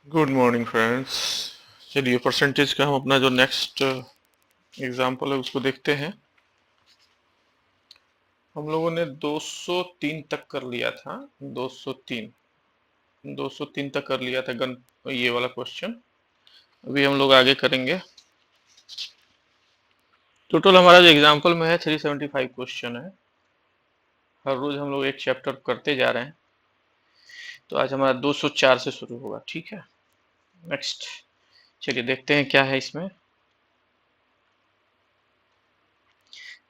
Good morning friends. चलिए percentage का हम अपना जो नेक्स्ट एग्जाम्पल है उसको देखते हैं। हम लोगों ने 203 तक कर लिया था। 203 203 तक कर लिया था गन, ये वाला क्वेश्चन। अभी हम लोग आगे करेंगे। टोटल हमारा जो एग्जाम्पल में है 375 क्वेश्चन है। हर रोज हम लोग एक चैप्टर करते जा रहे हैं, तो आज हमारा 204 से शुरू होगा। ठीक है, नेक्स्ट चलिए देखते हैं क्या है इसमें।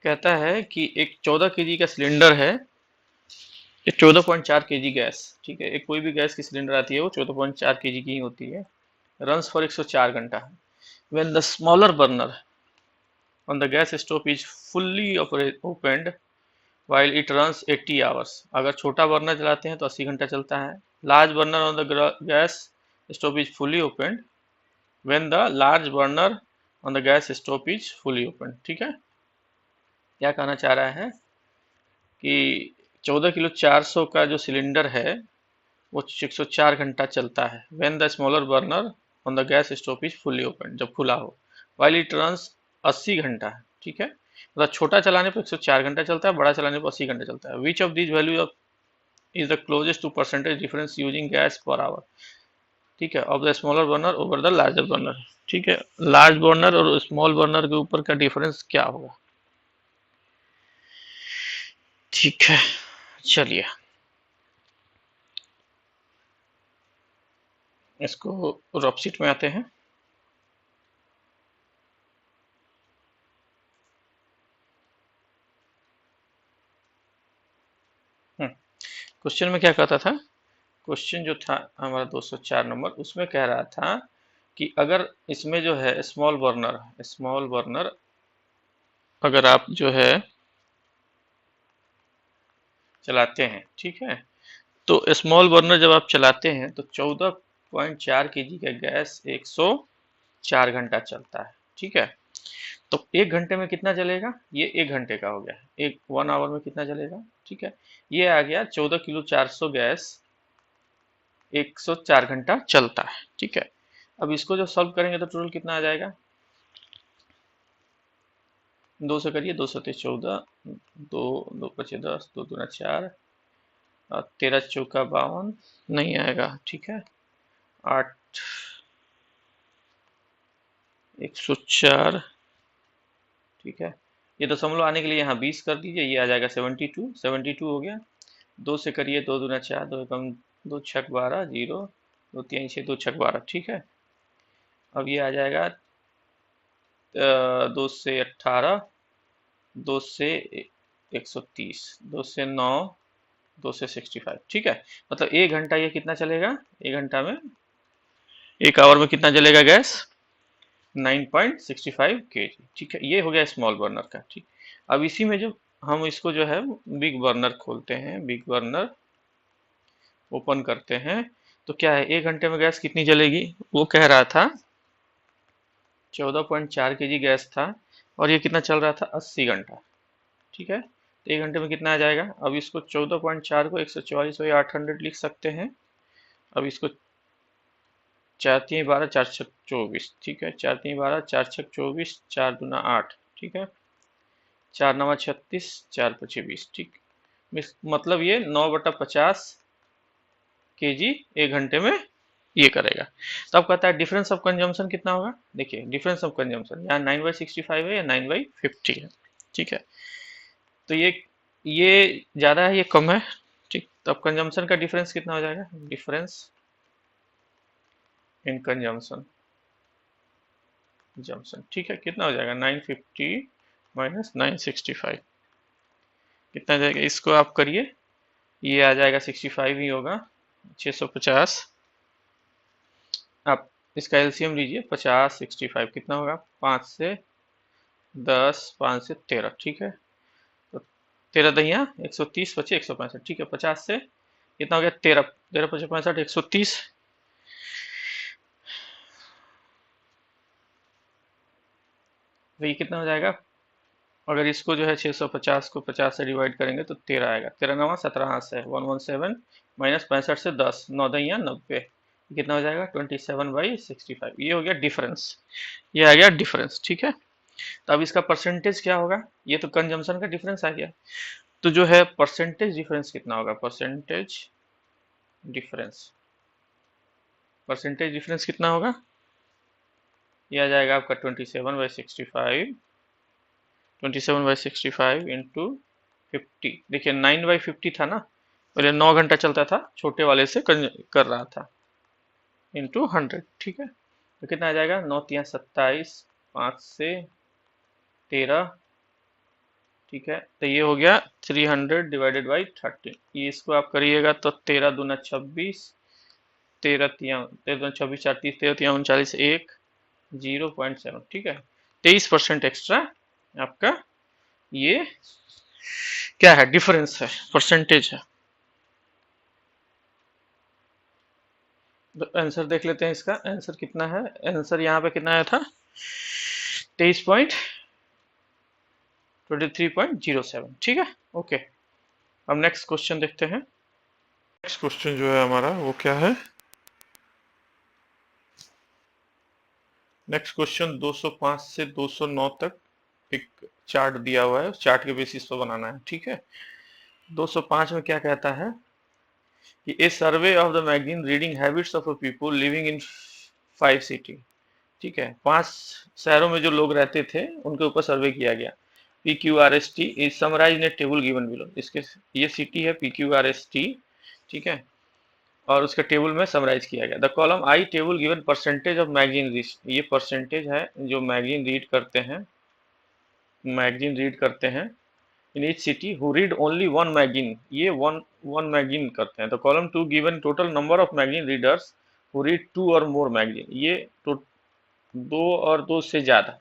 कहता है कि एक 14 केजी का सिलेंडर है, ये 14.4 केजी गैस। ठीक है, एक कोई भी गैस की सिलेंडर आती है वो 14.4 केजी की ही होती है। रन्स फॉर 104 घंटा। When the smaller burner on the gas stove is fully opened while it runs 80 hours. अगर छोटा बर्नर चलाते हैं तो 80 घंटा चलता है। Large burner on the gas stove is fully opened when the large burner on the gas stove is fully open. ठीक है, क्या कहना चाह रहा है कि 14 किलो 400 का जो सिलेंडर है वो 104 घंटा चलता है। When the smaller burner on the gas stove is fully open, जब खुला हो। वाइल इट रन्स 80 घंटा है। ठीक है, मतलब छोटा चलाने पर 104 घंटा चलता है, बड़ा चलाने पर 80 घंटा चलता है। Which of this value of is the closest to percentage difference using gas per hour. ठीक है, of the smaller burner over the larger burner. ठीक है, लार्ज बर्नर और स्मॉल बर्नर के ऊपर का डिफरेंस क्या होगा। ठीक है, चलिए इसको रॉपशीट में आते हैं। क्वेश्चन में क्या कहता था। क्वेश्चन जो था हमारा 204 नंबर, उसमें कह रहा था कि अगर इसमें जो है स्मॉल बर्नर अगर आप जो है चलाते हैं, ठीक है, तो स्मॉल बर्नर जब आप चलाते हैं तो 14.4 केजी का गैस 104 घंटा चलता है। ठीक है, तो एक घंटे में कितना चलेगा, ये एक घंटे का हो गया। एक 1 आवर में कितना चलेगा। ठीक है, ये आ गया 14 किलो 400 गैस 104 घंटा चलता है। ठीक है, अब इसको जब सॉल्व करेंगे तो टोटल कितना आ जाएगा। दो से करिए, 2 से 14, दो दो पचे 10, दो दूना 4, 13 चौका 52, नहीं आएगा। ठीक है, 8 104। ठीक है, ये दशमलव आने के लिए यहाँ 20 कर दीजिए, ये आ जाएगा 72 हो गया। दो से करिए, दो दूना 4, दो एकम दो छक 12, जीरो, दो तीन 6, दो छक 12। ठीक है, अब ये आ जाएगा 2 से 18, 2 से 130, 2 से 9, 2 से 65। ठीक है, मतलब एक घंटा ये कितना चलेगा, एक घंटा में, एक आवर में कितना चलेगा गैस, 9.65 kg। ठीक है, ये हो गया स्मॉल बर्नर का। ठीक, अब इसी में जो हम इसको जो है बिग बर्नर खोलते हैं, बिग बर्नर ओपन करते हैं, तो क्या है, एक घंटे में गैस कितनी जलेगी। वो कह रहा था 14.4 केजी गैस था और ये कितना चल रहा था, 80 घंटा। ठीक है, तो एक घंटे में कितना आ जाएगा। अब इसको 14.4 को 144 या 800 लिख सकते हैं। अब इसको 4×3=12, 4×6=24। ठीक है, 4×3=12, 4×6=24, 4×2=8। ठीक है, 4×9=36, 4×5=20। ठीक, मतलब ये 9/50 केजी एक घंटे में ये करेगा। तो अब कहता है डिफरेंस ऑफ कंजम्पशन कितना होगा। देखिए डिफरेंस ऑफ कंजम्पशन यहाँ 9/65 है या 9/50 है। ठीक है, तो ये ज्यादा है, ये कम है। ठीक, तो अब कंजम्पशन का डिफरेंस कितना हो जाएगा, डिफरेंस इन कंजम्पशन जम्पशन। ठीक है, कितना हो जाएगा, 950 माइनस 965, कितना आ जाएगा, इसको आप करिए, ये आ जाएगा 65 ही होगा, 650। आप इसका एलसीएम लीजिए, 50 65 कितना होगा, 5 से 10, 5 से 13। ठीक है, तो 13 दहिया 130 बचे 165। ठीक है, 50 से कितना हो गया, 13, 13×5=65, 130। तो ये कितना हो जाएगा, अगर इसको जो है 650 को 50 से डिवाइड करेंगे तो 13 आएगा। 13×9=17 हाथ से 117 माइनस 65 से 10, 9 दहिया 90, कितना हो जाएगा 27/65, ये हो गया डिफरेंस, ये आ गया डिफरेंस। ठीक है, तो अब इसका परसेंटेज क्या होगा, ये तो कंजम्पशन का डिफरेंस आ गया, तो जो है परसेंटेज डिफरेंस कितना होगा, डिफरेंस परसेंटेज डिफरेंस कितना होगा, ये आ जाएगा आपका 27/65, 27/65 इंटू 50। देखिए 9/50 था ना, पहले 9 घंटा चलता था, छोटे वाले से कर रहा था, इंटू 100। ठीक है, तो कितना आ जाएगा, 9×3 = 27, 5 से 13। ठीक है, तो ये हो गया 300/13। ये इसको आप करिएगा तो 13×2 = 26, 13×3 = 26, 4 × 30, 13×3 = 39, 1 0.7। ठीक है, 23% एक्स्ट्रा आपका ये क्या है, डिफरेंस है, परसेंटेज है। तो आंसर देख लेते हैं, इसका आंसर कितना है, आंसर यहाँ पे कितना आया था, 23.23.07। ठीक है, ओके। अब नेक्स्ट क्वेश्चन देखते हैं। नेक्स्ट क्वेश्चन जो है हमारा वो क्या है, नेक्स्ट क्वेश्चन 205 से 209 तक एक चार्ट दिया हुआ है, उस चार्ट के बेसिस पर बनाना है। ठीक है, 205 में क्या कहता है कि a survey of the magazine reading habits of people living in 5 city. ठीक है, 5 शहरों में जो लोग रहते थे उनके ऊपर सर्वे किया गया। PQRST is summarise in a table given below. इसके ये सिटी है PQRST। ठीक है, और उसके टेबल में समराइज किया गया। The column I table given percentage of magazine read, ये परसेंटेज है जो मैगजीन रीड करते हैं, मैगजीन रीड करते हैं in each city who read only one magazine, ये वन वन मैगजीन करते हैं। तो column 2 given total number of magazine readers who read 2 और मोर मैगजीन, ये तो 2 और 2 से ज्यादा।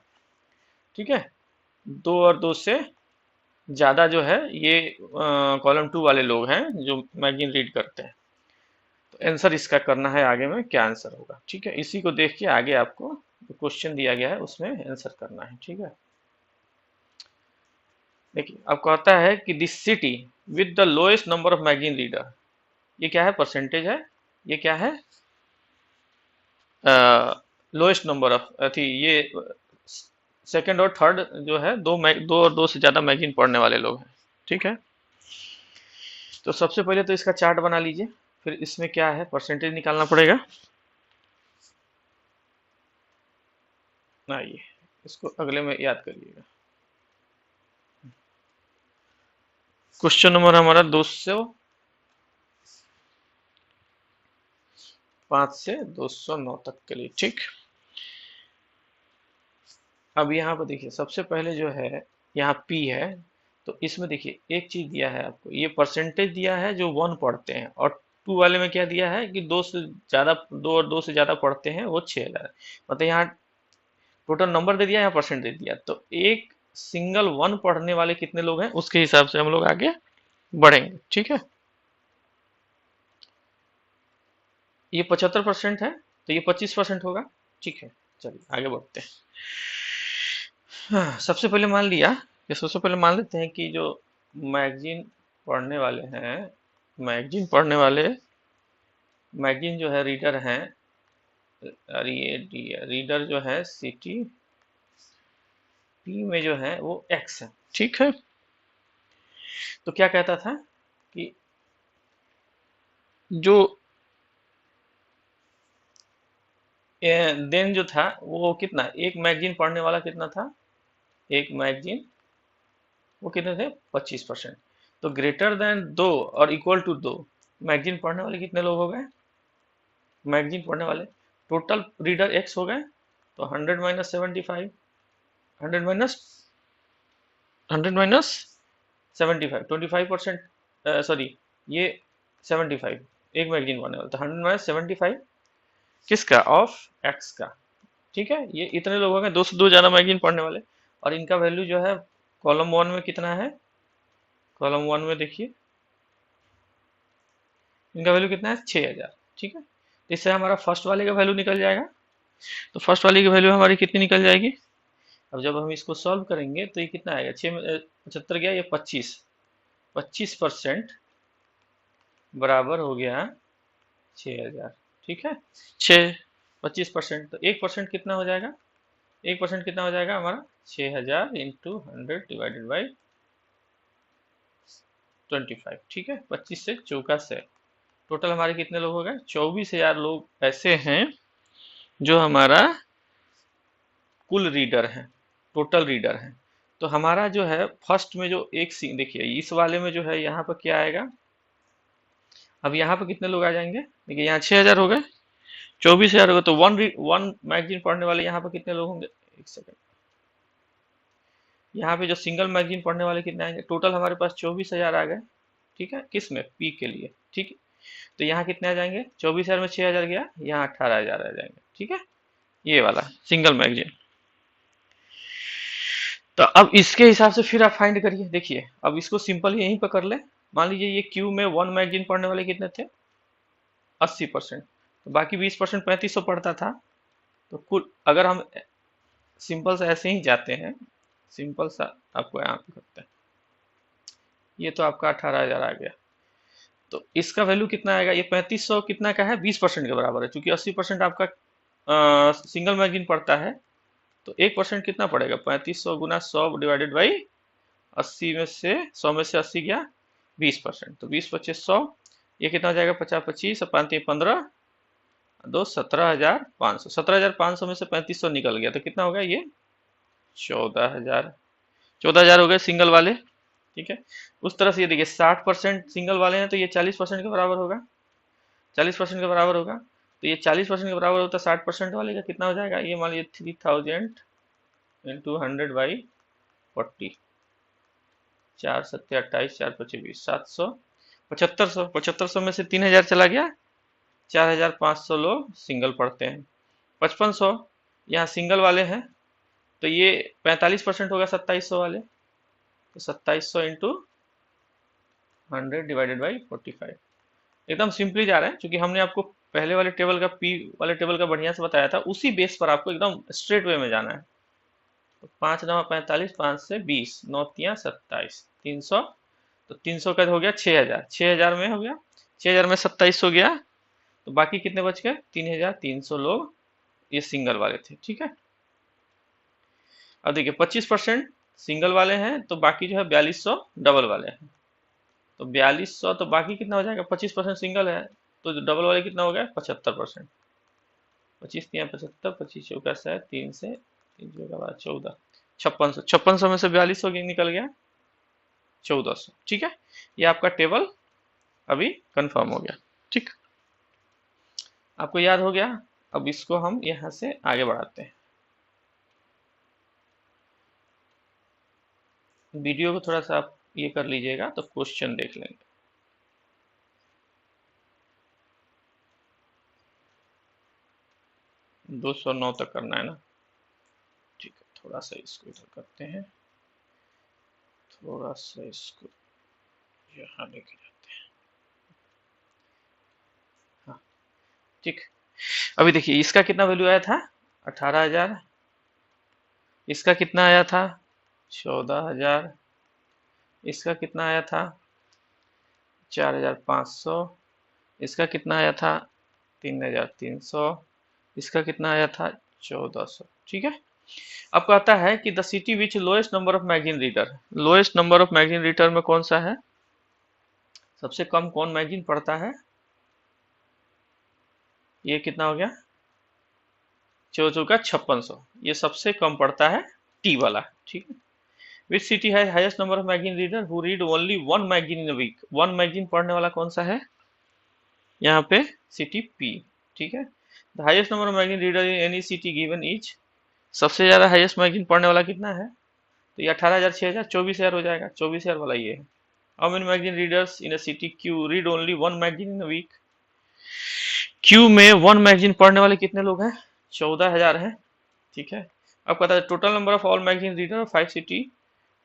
ठीक है, 2 और 2 से ज्यादा जो है ये कॉलम 2 वाले लोग हैं जो मैगजीन रीड करते हैं। तो आंसर इसका करना है, आगे में क्या आंसर होगा। ठीक है, इसी को देख के आगे आपको क्वेश्चन दिया गया है उसमें आंसर करना है। ठीक है, देखिए अब कहता है कि this city with the lowest number of magazine reader, ये क्या है, परसेंटेज है, ये क्या है, लोएस्ट नंबर ऑफ अथी, ये सेकंड और थर्ड जो है, दो और दो से ज्यादा मैगजीन पढ़ने वाले लोग हैं। ठीक है, तो सबसे पहले तो इसका चार्ट बना लीजिए, फिर इसमें क्या है परसेंटेज निकालना पड़ेगा। आइए इसको अगले में याद करिएगा। क्वेश्चन नंबर हमारा 205 से 209 तक के लिए। ठीक, अब यहाँ पर देखिए सबसे पहले जो है यहाँ P है, तो इसमें देखिए एक चीज दिया है आपको, ये परसेंटेज दिया है जो 1 पढ़ते हैं, और 2 वाले में क्या दिया है कि 2 से ज्यादा, 2 और 2 से ज्यादा पढ़ते हैं वो 6000। मतलब यहाँ टोटल नंबर दे दिया, यहाँ परसेंट दे दिया, तो एक सिंगल 1 पढ़ने वाले कितने लोग हैं उसके हिसाब से हम लोग आगे बढ़ेंगे। ठीक है, ये 75% है, तो ये 25% होगा। ठीक है, चलिए आगे बढ़ते हैं। हाँ, सबसे पहले मान लिया, ये सबसे पहले मान लेते हैं कि जो मैगजीन पढ़ने वाले हैं, मैगजीन पढ़ने वाले, मैगजीन जो है रीडर हैं, अरे ये रीडर जो है सिटी P में जो है वो X है। ठीक है, तो क्या कहता था कि जो देन जो था वो कितना, एक मैगजीन पढ़ने वाला कितना था, एक मैगजीन वो कितने थे, 25%। तो ग्रेटर देन 2 और इक्वल टू 2 मैगजीन पढ़ने वाले कितने लोग हो गए, मैगजीन पढ़ने वाले टोटल रीडर एक्स हो गए, तो 100 - 75, 100 - 75, 25%, सॉरी ये 75, एक मैगजीन पढ़ने वाला, तो 100 - 75 किसका, ऑफ एक्स का। ठीक है, ये इतने लोग हो गए, 2 से 2 ज्यादा मैगजीन पढ़ने वाले, और इनका वैल्यू जो है कॉलम 1 में कितना है, कॉलम 1 में देखिए इनका वैल्यू कितना है, 6000। ठीक है, तो इससे हमारा फर्स्ट वाले का वैल्यू निकल जाएगा, तो फर्स्ट वाले की वैल्यू हमारी कितनी निकल जाएगी। अब जब हम इसको सॉल्व करेंगे तो ये कितना आएगा, 6 75 गया, ये 25% बराबर हो गया 6000। ठीक है, 6 25%, तो 1% कितना हो जाएगा, 1% कितना हो जाएगा हमारा 6000 इंटू 100 डिवाइडेड बाई 25, ठीक है, 25 से चौका से टोटल हमारे कितने लोग हो गए, 24,000 लोग ऐसे हैं जो हमारा कुल रीडर है, टोटल रीडर है। तो हमारा जो है फर्स्ट में जो एक सी देखिए इस वाले में जो है यहाँ पर क्या आएगा, अब यहाँ पर कितने लोग आ जाएंगे, देखिए यहाँ 6000 हो गए, 24,000 हो गए, तो वन मैगजीन पढ़ने वाले यहाँ पर कितने लोग होंगे, एक सेकंड, यहाँ पे जो सिंगल मैगजीन पढ़ने वाले कितने आएंगे, टोटल हमारे पास 24,000 आ गए, ठीक है, किस में, पी के लिए, ठीक है। तो यहाँ कितने आ जाएंगे, 24,000 में 6,000 गया, यहाँ 18,000 आ जाएंगे, ठीक है, ये वाला सिंगल मैगजीन। तो अब इसके हिसाब से फिर आप फाइंड करिए, देखिए अब इसको सिंपल यहीं पर कर ले, मान लीजिए ये क्यू में वन मैगजीन पढ़ने वाले कितने थे, 80%, तो बाकी 20% 3500 पढ़ता था। तो कुल अगर हम सिंपल से ऐसे ही जाते हैं, सिंपल सा आपको यहाँ पे करते हैं, ये तो आपका 18,000 आ गया, तो इसका वैल्यू कितना आएगा, ये 3500 कितना का है, 20% के बराबर है, क्योंकि 80% आपका सिंगल मैगजीन पढ़ता है, तो 1% कितना पड़ेगा, 3500 गुना 100 डिवाइडेड बाई 80 में से 100 में से 80 गया 20%, तो 20 25 100, ये कितना हो जाएगा, 50 25 और 5 15 दो 17,500, 17,500 में से 3500 निकल गया, तो कितना हो गया ये 14,000, 14,000 हो गए सिंगल वाले, ठीक है। उस तरह से ये देखिए 60% सिंगल वाले हैं, तो ये 40% के बराबर होगा, 40% के बराबर होगा, तो ये 40% के बराबर होता है 60% वाले का, कितना हो जाएगा, ये मान लीजिए 3000 इंटू 100 बाई 40, 4 7 28 4 5 20, 700, 7500, 7500 में से 3000 चला गया, 4,500 लोग सिंगल पढ़ते हैं, 5500 यहाँ सिंगल वाले हैं, तो ये 45% होगा 2700 वाले, तो 2700 इंटू 100 डिवाइडेड बाई 45, एकदम सिंपली जा रहे हैं, क्योंकि हमने आपको पहले वाले टेबल का पी वाले टेबल का बढ़िया से बताया था, उसी बेस पर आपको एकदम स्ट्रेट वे में जाना है। तो 5 9 45, 5 से 20, 9 3 27, 300, तो 300 का हो गया 6,000, 6,000 में हो गया, 6,000 में 2700 गया, तो बाकी कितने बच गए, 3,300 लोग ये सिंगल वाले थे, ठीक है। अब देखिए 25% सिंगल वाले हैं, तो बाकी जो है 4200 डबल वाले हैं, तो 4200, तो बाकी कितना हो जाएगा, 25% सिंगल है, तो डबल वाले कितना हो गया 75%, 25 3 75, 25 चौका से 3 से 3 चौका 14, 5600, 5600 में से 4200 निकल गया 1400, ठीक है। ये आपका टेबल अभी कंफर्म हो गया, ठीक, आपको याद हो गया। अब इसको हम यहाँ से आगे बढ़ाते हैं, वीडियो को थोड़ा सा आप ये कर लीजिएगा तो क्वेश्चन देख लेंगे। 209 तक करना है ना, ठीक है, थोड़ा सा इसको इधर करते हैं, थोड़ा सा इसको यहाँ लेके जाते हैं, हाँ ठीक। अभी देखिए इसका कितना वैल्यू आया था 18,000, इसका कितना आया था 14,000, इसका कितना आया था 4,500, इसका कितना आया था 3,300, इसका कितना आया था 1,400, ठीक है। अब कहता है कि the city which lowest number of magazine reader, lowest number of magazine reader में कौन सा है, सबसे कम कौन मैगजीन पढ़ता है, ये कितना हो गया, चौचौ का 5600, ये सबसे कम पढ़ता है टी वाला, ठीक है। विच सिटी है highest number of magazine reader who read only one magazine in a week, one magazine पढ़ने वाला कौन सा है, यहाँ पे सिटी पी, ठीक है। The highest number of magazine reader in any city given is, सबसे ज्यादा हाईएस्ट मैगजीन पढ़ने वाला कितना है, तो ये 18,000 6,000 24,000 हो जाएगा, 24,000 वाला ये है। How many magazine readers in a city Q read only one magazine in a week, Q में वन मैगजीन पढ़ने वाले कितने लोग हैं, 14,000 है, ठीक है। अब कहता है total number of all magazine reader 5 city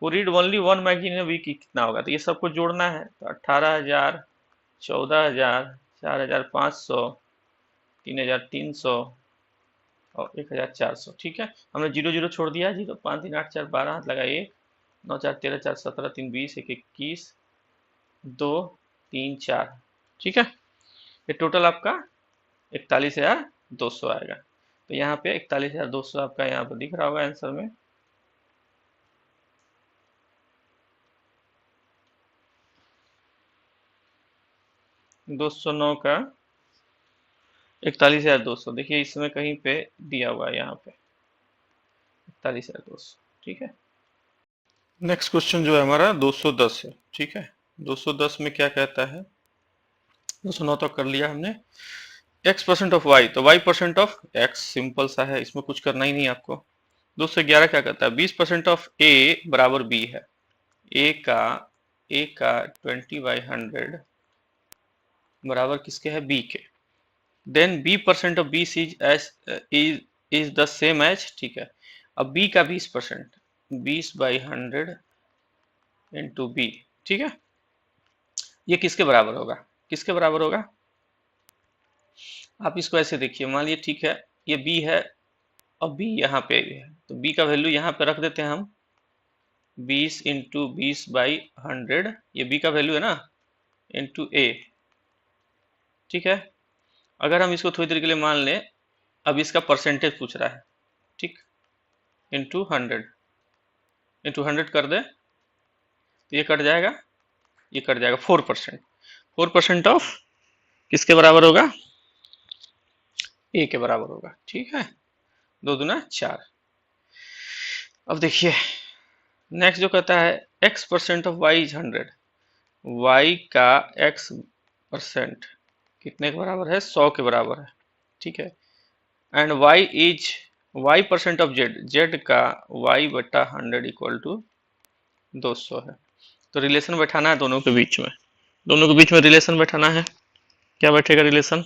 who read only one magazine in a week कितना होगा, तो ये सबको जोड़ना है, तो 18,000 14,000 4,500 3,300 और 1,400, ठीक है। हमने 0 0 छोड़ दिया, 0 5 3 8 4 12 हाथ लगा 1 9 4 13 4 17 3 20 1 21 2 3 4, ठीक है। ये टोटल आपका 41,200 आएगा। तो यहाँ पे 41,200 आपका यहाँ पर दिख रहा होगा आंसर में। दो सौ नौ का 41,200 देखिए इसमें कहीं पे दिया हुआ है, यहाँ पे 41,200। ठीक है, नेक्स्ट क्वेश्चन जो है हमारा 210 है। ठीक है, 210 में क्या कहता है, 209 तक कर लिया हमने। x% ऑफ y, तो y% ऑफ x सिंपल सा है, इसमें कुछ करना ही नहीं आपको। 211 क्या कहता है, 20% ऑफ a बराबर b है। a का 20/100 बराबर किसके है, b के। Then b% of b is the same as, ठीक है। अब b का 20%, 20/100 इंटू b, ठीक है। ये किसके बराबर होगा, किसके बराबर होगा, आप इसको ऐसे देखिए, मान लीजिए ठीक है ये b है और b यहाँ पे भी है, तो b का वैल्यू यहाँ पे रख देते हैं हम, 20 इंटू 20/100, ये b का वैल्यू है ना, इंटू a। ठीक है, अगर हम इसको थोड़ी देर के लिए मान लें, अब इसका परसेंटेज पूछ रहा है, ठीक, इंटू 100 कर दे तो ये कट जाएगा, ये कट जाएगा 4%। 4% ऑफ किसके बराबर होगा, a के बराबर होगा। ठीक है, 2 दूना 4। अब देखिए नेक्स्ट जो कहता है x% of y is 100, y का x% कितने के बराबर है, 100 के बराबर है। ठीक है, एंड y% ऑफ z का y/100 इक्वल टू 200 है। तो रिलेशन बैठाना है दोनों के बीच में, दोनों के बीच में रिलेशन बैठाना है। क्या बैठेगा रिलेशन,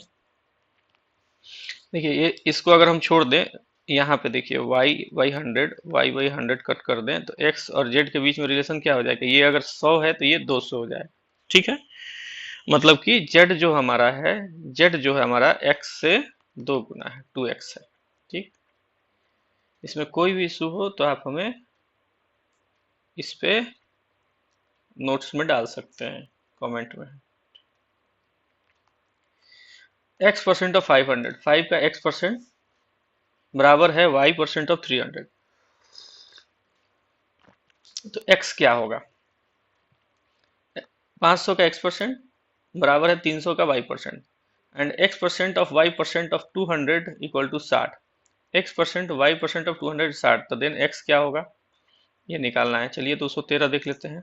देखिए ये इसको अगर हम छोड़ दें, यहाँ पे देखिए y/100 कट कर दें तो x और z के बीच में रिलेशन क्या हो जाएगा, ये अगर 100 है तो ये 200 हो जाएगा। ठीक है, मतलब कि z जो हमारा है, z जो है हमारा x से 2 गुना है, 2x है। ठीक, इसमें कोई भी इशू हो तो आप हमें इस पे नोट्स में डाल सकते हैं, कमेंट में। x% ऑफ 500, 5 का x% बराबर है y% ऑफ 300। तो x क्या होगा, 500 का x% बराबर है 300 का y%, and x% of y% of 200 equal to 60। x% y% of 200 60, तो देन x क्या होगा, ये निकालना है। चलिए 213 देख लेते हैं।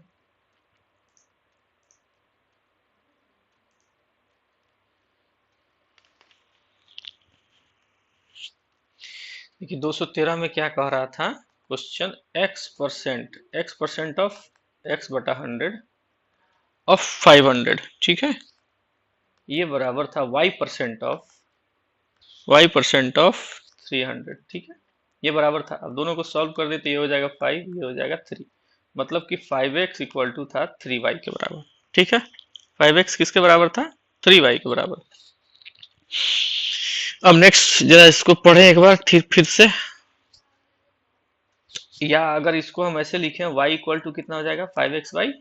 देखिए 213 में क्या कह रहा था question, x% of x/100 of 500। ठीक है, ये बराबर था y% ऑफ 300। ठीक है, ये बराबर था। अब दोनों को सॉल्व कर देते, ये हो जाएगा 5, ये हो जाएगा 3, मतलब कि 5x इक्वल टू था 3y के बराबर। ठीक है, 5x किसके बराबर था, 3y के बराबर। अब नेक्स्ट जरा इसको पढ़े एक बार फिर से, या अगर इसको हम ऐसे लिखें y इक्वल टू कितना हो जाएगा, 5x/3।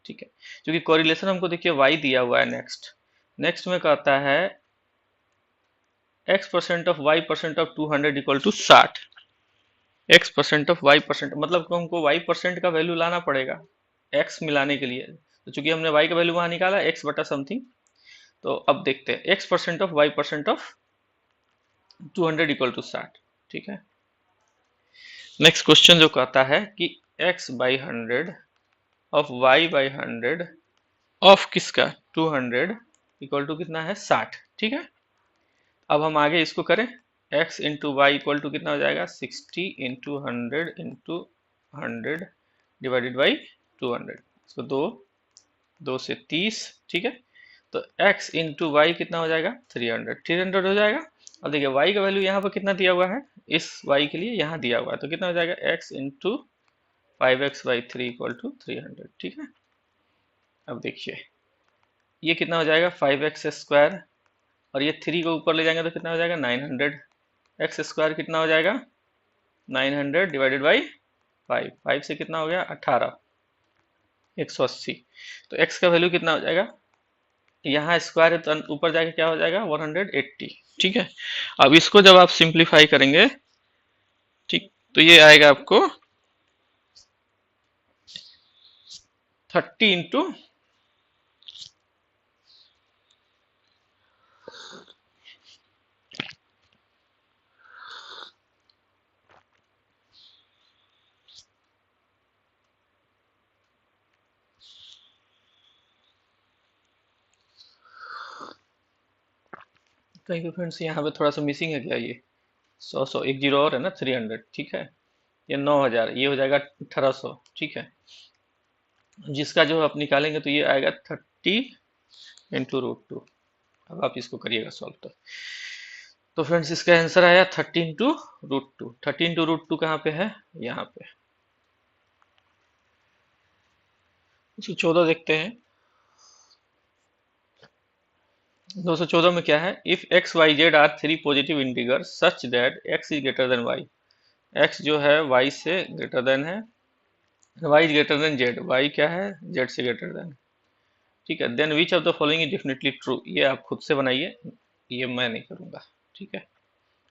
ठीक है, क्योंकि कोरिलेशन हमको देखिए y दिया हुआ है। नेक्स्ट में कहता है x% of y% of 200 equal to 60। x% of y%, मतलब कि हमको y% का वैल्यू लाना पड़ेगा x मिलाने के लिए। तो चूंकि हमने y का वैल्यू वहां निकाला x बटा समथिंग, तो अब देखते हैं x% of y% of 200 equal to 60। ठीक है, नेक्स्ट क्वेश्चन जो कहता है कि x/100 ऑफ y/100 ऑफ किसका, 200 इक्वल टू कितना है, 60। ठीक है, अब हम आगे इसको करें, x into y equal to कितना हो जाएगा, 60 इंटू 100 इंटू 100 डिवाइडेड बाई 200। इसको दो से 30। ठीक है, तो x इंटू वाई कितना हो जाएगा, 300 हो जाएगा। अब देखिए y का वैल्यू यहाँ पर कितना दिया हुआ है, इस y के लिए यहाँ दिया हुआ है, तो कितना हो जाएगा, x into 5x/3 equal to 300। ठीक है, अब देखिए ये कितना हो जाएगा, 5x² और ये 3 को ऊपर ले जाएंगे तो कितना हो जाएगा, 900। x² कितना हो जाएगा, 900 डिवाइडेड बाई 5, 5 से कितना हो गया, 18, 180। तो x का वैल्यू कितना हो जाएगा, यहाँ स्क्वायर है तो ऊपर जाके क्या हो जाएगा 180। ठीक है, अब इसको जब आप सिंप्लीफाई करेंगे, ठीक, तो ये आएगा आपको 30 इंटू, कहीं पे फ्रेंड्स यहाँ पे थोड़ा सा मिसिंग है क्या, ये 100 एक जीरो और है ना, 300, ठीक है, ये 9000, ये हो जाएगा 1800, ठीक है। जिसका जो आप निकालेंगे तो ये आएगा 30 इंटू √2। अब आप इसको करिएगा सॉल्व तो फ्रेंड्स इसका आंसर आया 30 इंटू √2। 30 इंटू √2 कहाँ पे है, यहाँ पे। इसको 14 देखते हैं। 214 में क्या है, if X Y Z are three positive integer such that X is greater than Y, X जो है वाई से ग्रेटर देन है, Y is greater than Z, Y क्या है, जेड से ग्रेटर देन, ठीक है, then which of the following is definitely true. ये आप खुद से बनाइए, ये मैं नहीं करूंगा, ठीक है।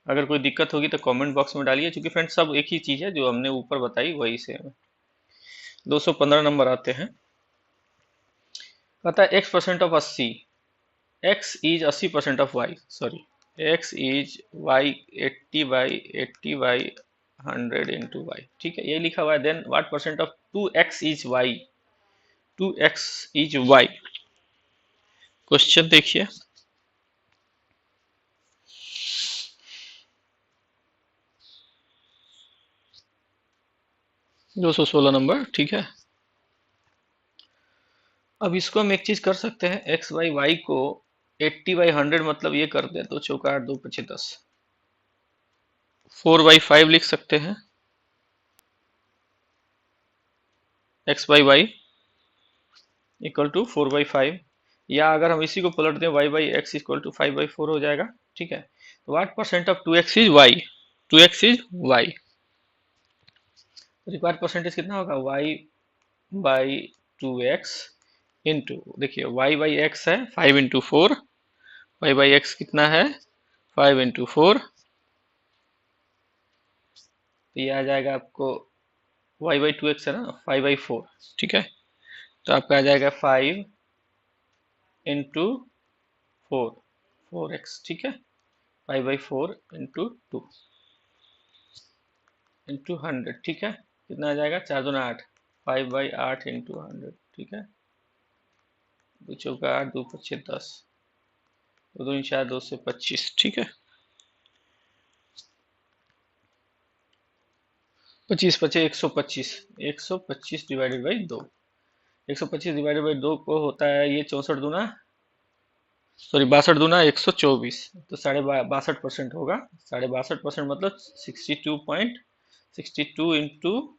अगर कोई दिक्कत होगी तो कमेंट बॉक्स में डालिए, क्योंकि फ्रेंड्स सब एक ही चीज है जो हमने ऊपर बताई वही से हमें। 215 नंबर आते हैं, कहता है x% of 80, x is 80% of y, sorry, x is y 80/100 into y, ठीक है, ये लिखा हुआ है। Then what percent of 2x is y, 2x is y। Question देखिए, 216 नंबर, ठीक है। अब इसको हम एक चीज कर सकते हैं, एक्स बाई वाई को 80/100 मतलब ये कर दे, दो चौका 8, 2 पचे 10, 4/5 लिख सकते हैं, x by y equal to 4/5, या अगर हम इसी को पलट दें y by x equal to 5/4 हो जाएगा, ठीक है। तो what percent of 2x is y, 2x is y, required percentage कितना होगा, y बाई 2x इंटू, देखिए y बाई एक्स है 5 इंटू 4, y बाई एक्स कितना है 5 इंटू 4, तो ये आ जाएगा आपको y बाई 2x है ना 5/4, ठीक है, तो आपका आ जाएगा 5 इंटू 4, 4x, ठीक है, 5/4 इंटू 2 इंटू 100, ठीक है, कितना आ जाएगा, 4 दूना 8, 5/8 इंटू 100, ठीक है, दो चौका 8, 2 पच्चे 10, दो दूनी 4, 2 से 25, ठीक है, 25 पचे 125, 125 डिवाइडेड बाई 2, 125 डिवाइडेड बाई 2 को होता है ये 64 दूना, सॉरी 62 दूना 124, तो 62.62% होगा, 62.62% मतलब 62 इंटू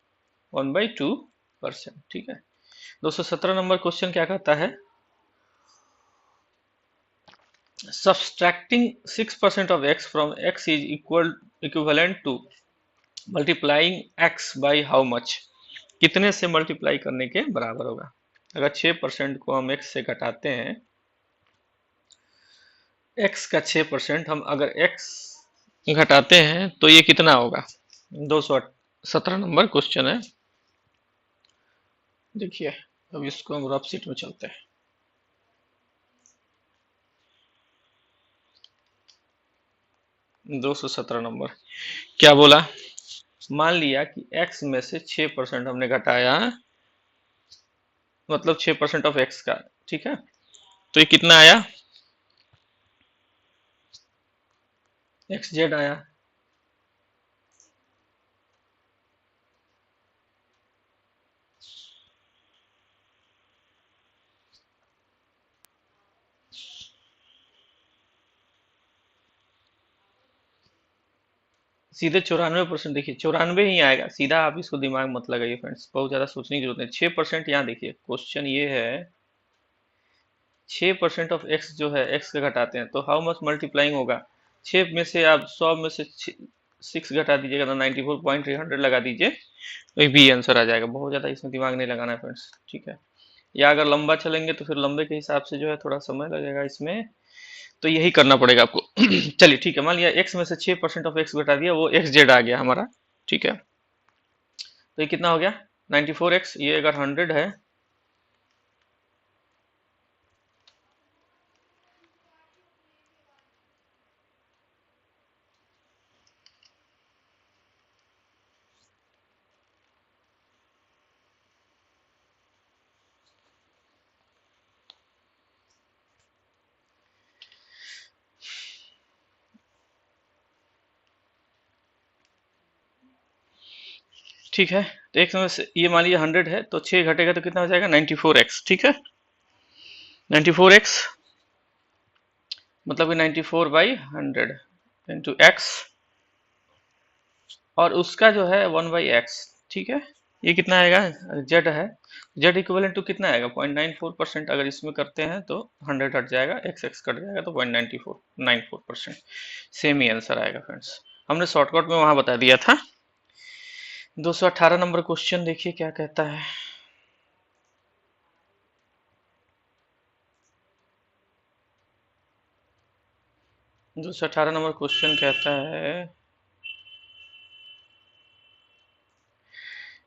1/2%, ठीक है। 217 नंबर क्वेश्चन क्या कहता है, subtracting 6% of x from x is equivalent to multiplying x by how much, कितने से मल्टीप्लाई करने के बराबर होगा। अगर 6% को हम x से घटाते हैं, x का 6% हम अगर x घटाते हैं तो ये कितना होगा, 217 नंबर क्वेश्चन है। देखिए अब इसको हम रफ शीट में चलते हैं, 217 नंबर क्या बोला, मान लिया कि x में से 6% हमने घटाया, मतलब 6% ऑफ x का, ठीक है, तो ये कितना आया, एक्स जेड आया, सीधे 94%, देखिए 94 ही आएगा सीधा, आप इसको दिमाग मत लगाइए फ्रेंड्स, बहुत ज्यादा सोचने की जरूरत नहीं। 6% यहाँ देखिए क्वेश्चन ये है, 6% ऑफ एक्स जो है एक्स का घटाते हैं तो हाउ मच मल्टीप्लाइंग होगा, 6 में से आप 100 में से 6 घटा दीजिएगा तो 94.300 लगा दीजिए, तो भी आंसर आ जाएगा, बहुत ज्यादा इसमें दिमाग नहीं लगाना है फ्रेंड्स, ठीक है। या अगर लंबा चलेंगे तो फिर लंबे के हिसाब से जो है थोड़ा समय लगेगा इसमें, तो यही करना पड़ेगा आपको। चलिए ठीक है, मान लिया एक्स में से 6% ऑफ एक्स घटा दिया, वो एक्स जेड आ गया हमारा। ठीक है, तो ये कितना हो गया 94x। ये अगर 100 है, ठीक है, तो एक्स में से ये मान लीजिए 100 है, तो 6 घटेगा तो कितना हो जाएगा 94x। ठीक है, 94x मतलब कि 94/100 इंटू एक्स, और उसका जो है 1/x। ठीक है, ये कितना आएगा, जेड है, जेड इक्वल टू कितना आएगा 0.94%। अगर इसमें करते हैं तो 100 हट जाएगा, एक्स एक्स कट जाएगा तो 0.94% सेम ही आंसर आएगा फ्रेंड्स। हमने शॉर्टकट में वहां बता दिया था। 218 नंबर क्वेश्चन देखिए क्या कहता है। 218 नंबर क्वेश्चन कहता है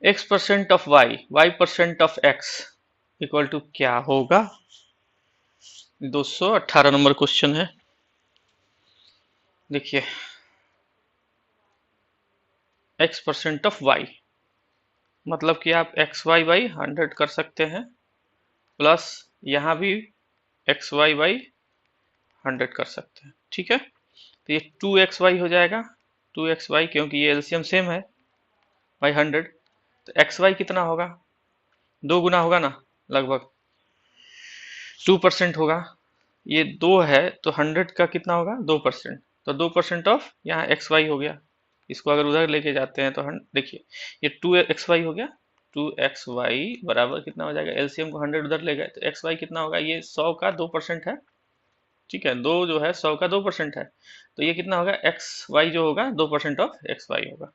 x% of y% of x equal to क्या होगा। 218 नंबर क्वेश्चन है, देखिए x% ऑफ y मतलब कि आप xy/100 कर सकते हैं, प्लस यहाँ भी xy/100 कर सकते हैं। ठीक है, तो ये 2xy हो जाएगा, 2xy क्योंकि ये एलसीएम सेम है बाई 100। तो xy कितना होगा, 2 गुना होगा ना, लगभग 2% होगा। ये 2 है तो 100 का कितना होगा 2%, तो 2% ऑफ यहाँ xy हो गया। इसको अगर उधर लेके जाते हैं तो देखिए ये 2xy हो गया, 2xy बराबर कितना हो जाएगा, एलसीएम को 100 उधर ले गए तो xy कितना होगा, ये 100 का 2% है। ठीक है, 2 जो है 100 का 2% है, तो ये कितना होगा xy जो होगा 2% ऑफ xy होगा।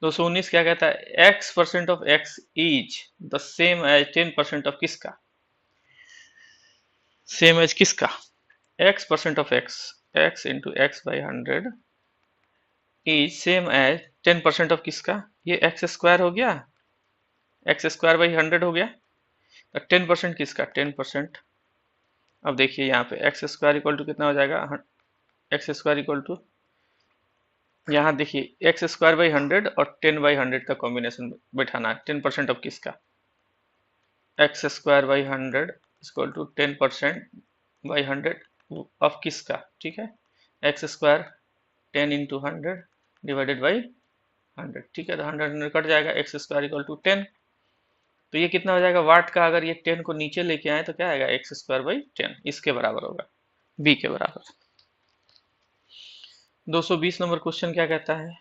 तो 219 क्या कहता है, x% of x is the same as 10% of किसका, सेम एज किसका, x% of x into x by 100 is same as 10% of किसका, ये एक्स स्क्वायर हो गया, एक्स स्क्वायर बाई 100 हो गया, तो 10% किसका 10%। अब देखिए यहाँ पे एक्स स्क्वायर इक्वल टू कितना हो जाएगा, एक्स स्क्वायर इक्वल टू, यहाँ देखिए एक्स स्क्वायर बाई 100 और 10/100 का कॉम्बिनेशन बैठाना है। 10% ऑफ किसका, x square by 100 equal to 10% by 100 of किसका। ठीक है, x square 10 into 100 divided by 100। ठीक है, तो 100 कट जाएगा, एक्स स्क्वायर इक्वल टू 10। तो ये कितना हो जाएगा वाट का, अगर ये 10 को नीचे लेके आए तो क्या आएगा, एक्स स्क्वायर बाई 10 इसके बराबर होगा, बी के बराबर। 220 नंबर क्वेश्चन क्या कहता है,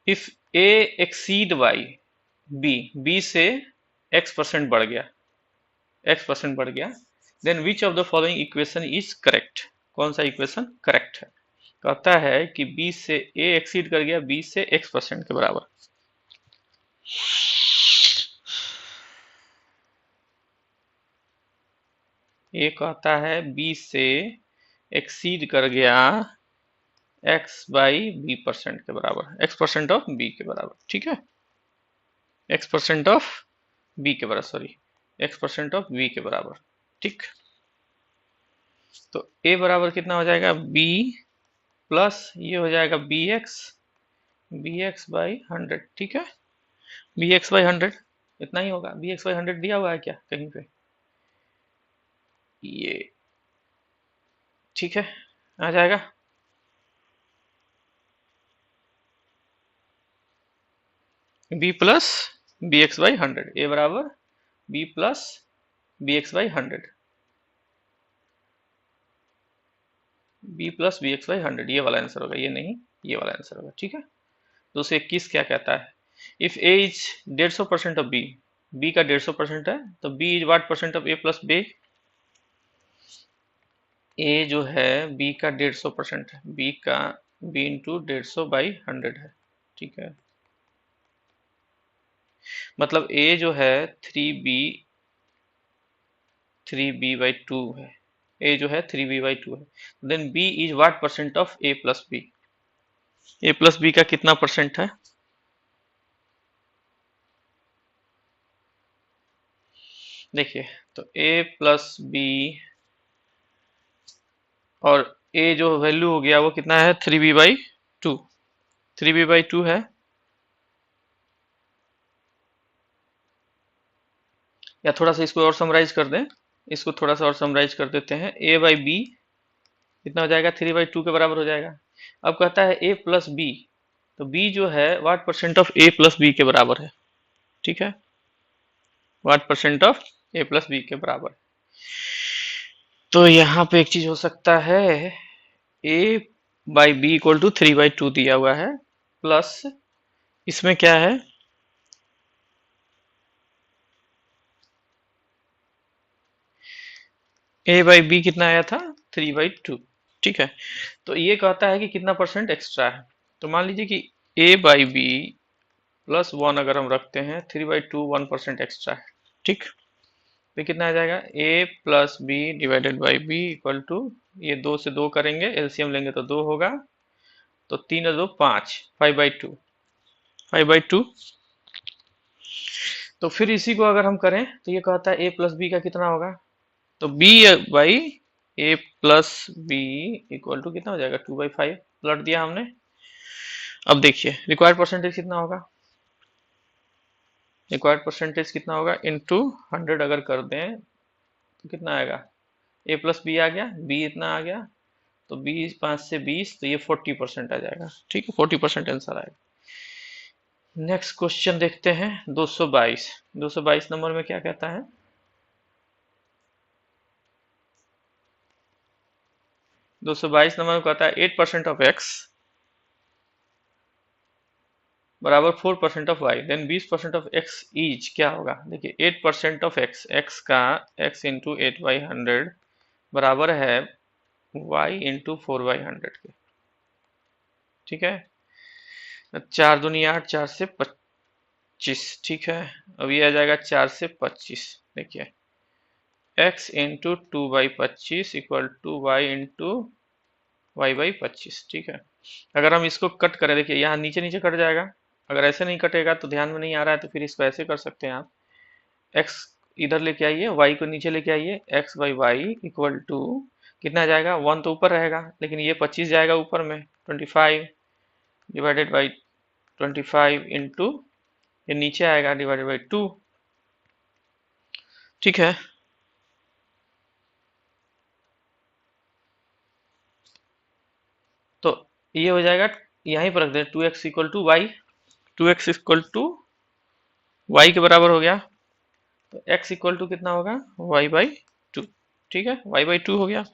if a exceed y, b से x% बढ़ गया, x% बढ़ गया, then which of the following equation is correct, कौन सा इक्वेशन करेक्ट है। कहता है कि बी से ए एक्सीड कर गया, बी से x% के बराबर। ये कहता है बी से एक्सीड कर गया x बाई b% के बराबर, x% ऑफ b के बराबर। ठीक है, x% ऑफ b के बराबर, सॉरी x% ऑफ b के बराबर। ठीक, तो a बराबर कितना हो जाएगा, b प्लस ये हो जाएगा bx बाई 100। ठीक है, bx बाई 100 इतना ही होगा, bx बाई 100 दिया हुआ है क्या कहीं पे, ये ठीक है आ जाएगा। b plus bx by 100, a बराबर b plus bx by 100, b plus bx by 100 ये वाला आंसर होगा, ये नहीं ये वाला आंसर होगा। ठीक है, 221 क्या कहता है, if A is 150% of B, B का 150% है, तो B is what percent of A plus B? A जो है बी का 150% है, बी का बी इंटू 150/100 है, ठीक है। मतलब ए जो है 3b/2 है, ए जो है 3b/2 है, then b is what percent of A plus B? A plus b का कितना परसेंट है? देखिए, तो ए प्लस बी और ए जो वैल्यू हो गया वो कितना है? 3b/2, 3b/2 है। या थोड़ा सा इसको और समराइज कर दें, इसको थोड़ा सा और समराइज कर देते हैं, ए बाई बी कितना हो जाएगा? 3/2 के बराबर हो जाएगा। अब कहता है ए प्लस बी, तो बी जो है what percent of A plus b के बराबर है, ठीक है, what percent of A plus b के बराबर। तो यहाँ पे एक चीज हो सकता है, ए बाई बी इक्वल टू 3/2 दिया हुआ है, प्लस इसमें क्या है, ए बाई बी कितना आया था? 3/2, ठीक है। तो ये कहता है कि कितना परसेंट एक्स्ट्रा है। तो मान लीजिए कि ए बाई बी प्लस 1 अगर हम रखते हैं, 3/2 1% एक्स्ट्रा है, ठीक। तो कितना आ जाएगा? A plus B divided by B equal to, ये 2 से 2 करेंगे, एलसीएम लेंगे तो 2 होगा, तो 3 और 2 5, 5/2, 5/2। तो फिर इसी को अगर हम करें तो ये कहता है ए प्लस बी का कितना होगा, तो b by a plus b equal to कितना हो जाएगा? 2/5, पलट दिया हमने। अब देखिए रिक्वायर्ड परसेंटेज कितना होगा, रिक्वायर्ड परसेंटेज कितना होगा, इनटू 100 अगर कर दें तो कितना आएगा? ए प्लस बी आ गया, बी इतना आ गया, तो 20 5 से 20, तो ये 40% आ जाएगा, ठीक है, 40% आंसर आएगा। नेक्स्ट क्वेश्चन देखते हैं, 222, 222 नंबर में क्या कहता है? 222 नंबर में कहता है 8% ऑफ एक्स बराबर 4% of y, then 20% of x is क्या होगा? देखिए 8% ऑफ एक्स, एक्स का एक्स इंटू 8/100 बराबर है वाई इंटू 4/100 के, ठीक है। 4 दूनी 8, 4 से 25, ठीक है। अब ये आ जाएगा 4 से 25, देखिए x into 2/25 equal to y into y/25, ठीक है। अगर हम इसको कट करें, देखिए यहाँ नीचे नीचे कट जाएगा, अगर ऐसे नहीं कटेगा तो ध्यान में नहीं आ रहा है, तो फिर इसको ऐसे कर सकते हैं आप, x इधर लेके आइए, y को नीचे लेके आइए, x/y इक्वल टू कितना आ जाएगा? 1 तो ऊपर रहेगा, लेकिन ये 25 जाएगा ऊपर में, 25 डिवाइडेड बाई 25 इंटू ये नीचे आएगा डिवाइडेड बाई 2, ठीक है। तो ये हो जाएगा, यहीं पर रख दें 2x equal to y, 2x equal to y के बराबर हो गया, तो x इक्वल टू कितना होगा? y/2, ठीक है, y/2 हो गया।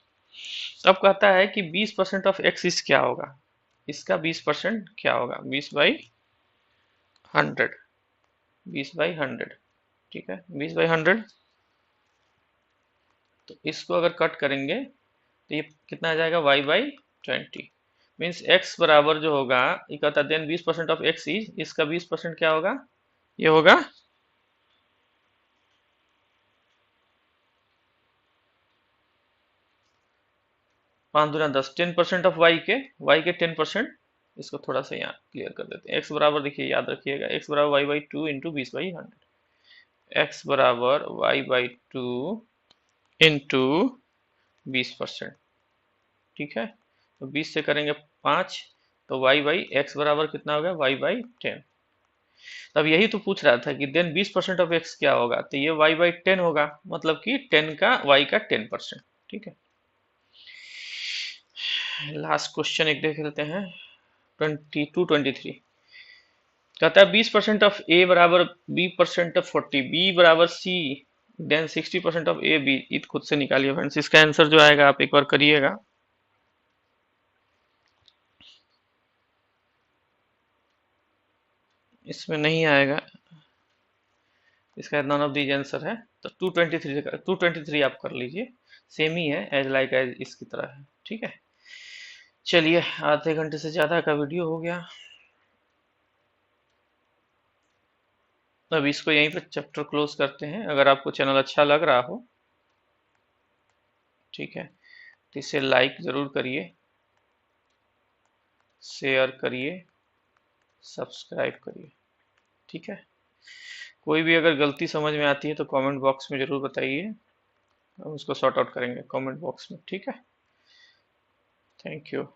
अब कहता है कि 20% ऑफ x इस क्या होगा, इसका 20% क्या होगा? 20/100, 20/100, ठीक है, 20/100। तो इसको अगर कट करेंगे तो ये कितना आ जाएगा? y/20, मीन्स x बराबर जो होगा, ये कहता है देन 20% ऑफ x इज, इसका 20% क्या होगा? ये होगा 5 दूना 10, 10% ऑफ y के 10%। इसको थोड़ा सा यहाँ क्लियर कर देते हैं। x बराबर, देखिए याद रखिएगा, x बराबर y/2 इंटू 20/100, x बराबर y/2 इंटू 20%, ठीक है। तो 20 से करेंगे 5, तो y/x बराबर कितना हो गया? y/10। तब यही तो पूछ रहा था कि देन 20% ऑफ x क्या होगा, तो ये y/10 होगा, मतलब कि 10 का y का 10%, ठीक है। लास्ट क्वेश्चन एक देख लेते हैं, 23 कहता है 20% ऑफ ए बराबर b% ऑफ 40, b बराबर c, then 60% of a b. ये खुद से निकालिए फ्रेंड्स, इसका आंसर जो आएगा आप एक बार करिएगा। इसमें नहीं आएगा, इसका नॉन ऑफ दीज आंसर है, तो 223 आप कर लीजिए, सेम ही है, एज लाइक एज इसकी तरह है। ठीक है, चलिए आधे घंटे से ज़्यादा का वीडियो हो गया, अब इसको यहीं पे चैप्टर क्लोज करते हैं। अगर आपको चैनल अच्छा लग रहा हो, ठीक है, तो इसे लाइक ज़रूर करिए, शेयर करिए, सब्सक्राइब करिए। ठीक है, कोई भी अगर गलती समझ में आती है तो कमेंट बॉक्स में ज़रूर बताइए, हम उसको सॉर्ट आउट करेंगे कमेंट बॉक्स में। ठीक है, थैंक यू।